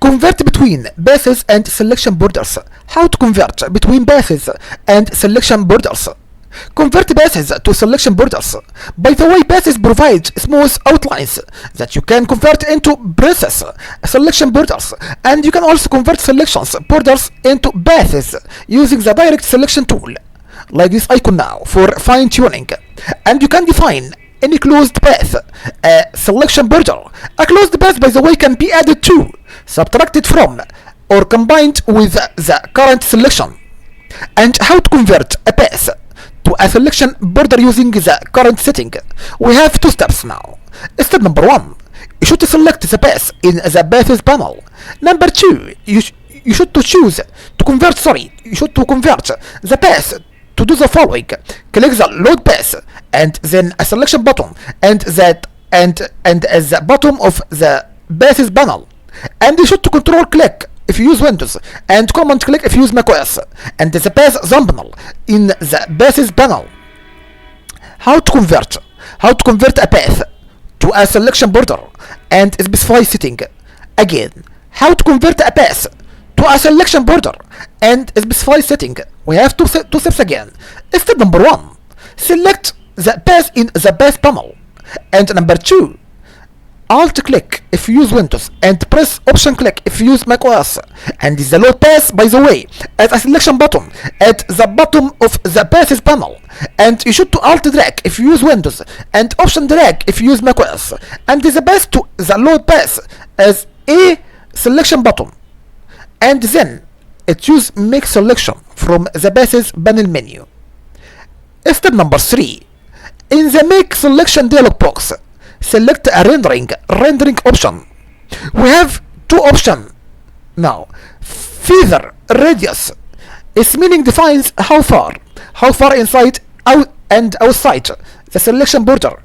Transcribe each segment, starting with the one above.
Convert between passes and selection borders. How to convert between passes and selection borders. Convert passes to selection borders. By the way, passes provide smooth outlines that you can convert into braces, selection borders, and you can also convert selections borders into passes using the direct selection tool, like this icon now, for fine tuning. And you can define any closed path, a selection border. A closed path, by the way, can be added to, subtracted from, or combined with the current selection. And how to convert a path to a selection border using the current setting. We have two steps now. Step number 1, you should select the path in the paths panel. Number 2, you should choose to convert the path to do the following. Click the load path and then a selection button and at the bottom of the paths panel. And you should Ctrl click if you use Windows and Command click if you use macOS, and the path thumbnail in the paths panel. How to convert a path to a selection border and specify setting. Again, how to convert a path to a selection border and specify setting. We have two steps again. Step number 1, select the path in the path panel, and number 2, Alt click if you use Windows and press Option click if you use macOS, and the load path, by the way, as a selection button at the bottom of the paths panel, and you should Alt drag if you use Windows and Option drag if you use macOS, and the path to the load path as a selection button, and then choose Make Selection from the paths panel menu. Step number 3, in the Make Selection dialog box, select a rendering option. We have two options now. Feather radius, its meaning defines how far inside out and outside the selection border,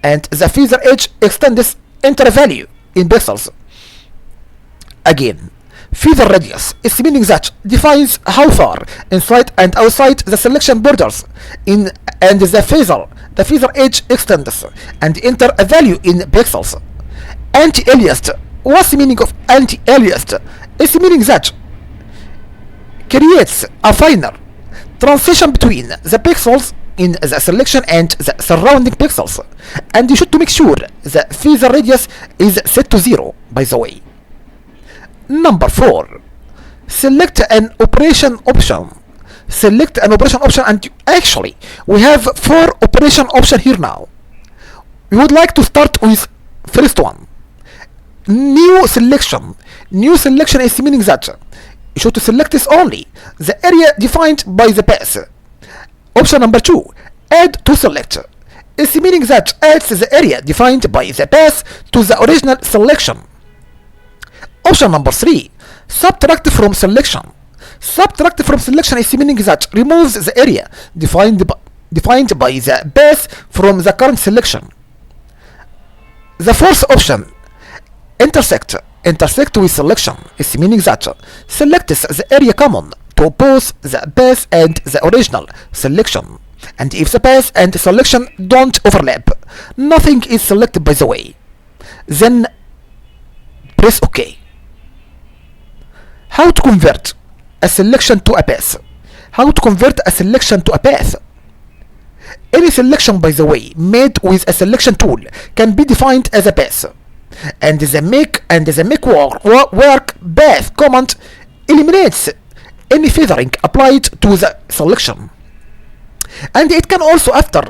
and the feather edge extends enter value in pixels. Again, feather radius, its meaning that defines how far inside and outside the selection borders and the feather edge extends and enter a value in pixels. Anti-aliased, what's the meaning of anti-aliased? It's meaning that creates a finer transition between the pixels in the selection and the surrounding pixels, and you should to make sure the feather radius is set to 0, by the way. Number 4, select an operation option. And actually we have 4 operation options here now. We would like to start with first one, new selection. New selection is meaning that you should select this only the area defined by the path. Option number 2, add to select, is meaning that adds the area defined by the path to the original selection. Option number 3, subtract from selection. Subtract from selection is meaning that removes the area defined by the path from the current selection. The fourth option, intersect. Intersect with selection is meaning that selects the area common to both the path and the original selection, and if the path and the selection don't overlap, nothing is selected, by the way. Then press OK. How to convert a selection to a path. Any selection, by the way, made with a selection tool can be defined as a path, and the make work path command eliminates any feathering applied to the selection, and it can also alter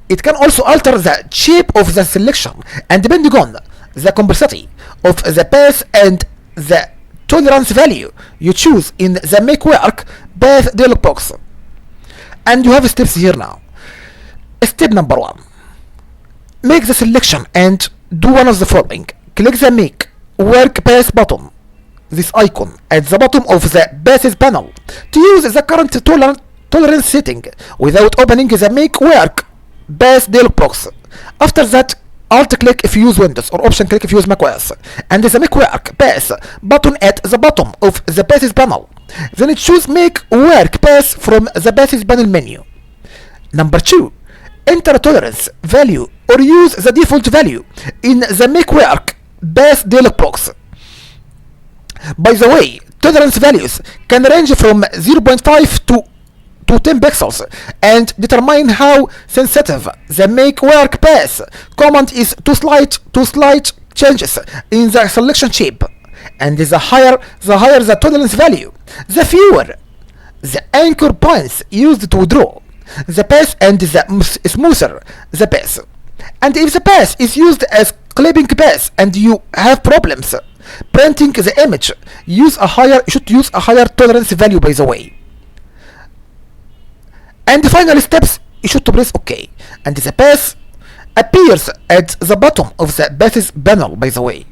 the shape of the selection, and depending on the complexity of the path and the tolerance value you choose in the make work path dialog box. And you have steps here now. Step number 1, make the selection and do one of the following. Click the make work path button, this icon at the bottom of the paths panel, to use the current tolerance setting without opening the make work path dialog box. After that, Alt click if you use Windows or Option click if you use macOS, and the Make Work Path button at the bottom of the Paths panel. Then choose Make Work Path from the Paths panel menu. Number 2, enter a tolerance value or use the default value in the Make Work Path dialog box. By the way, tolerance values can range from 0.5 to 10 pixels and determine how sensitive the make work path command is to slight changes in the selection shape. And the higher the tolerance value, the fewer the anchor points used to draw the path and the smoother the path. And if the path is used as clipping path and you have problems printing the image, you should use a higher tolerance value, by the way. And the final steps, you should press OK, and the path appears at the bottom of the paths panel, by the way.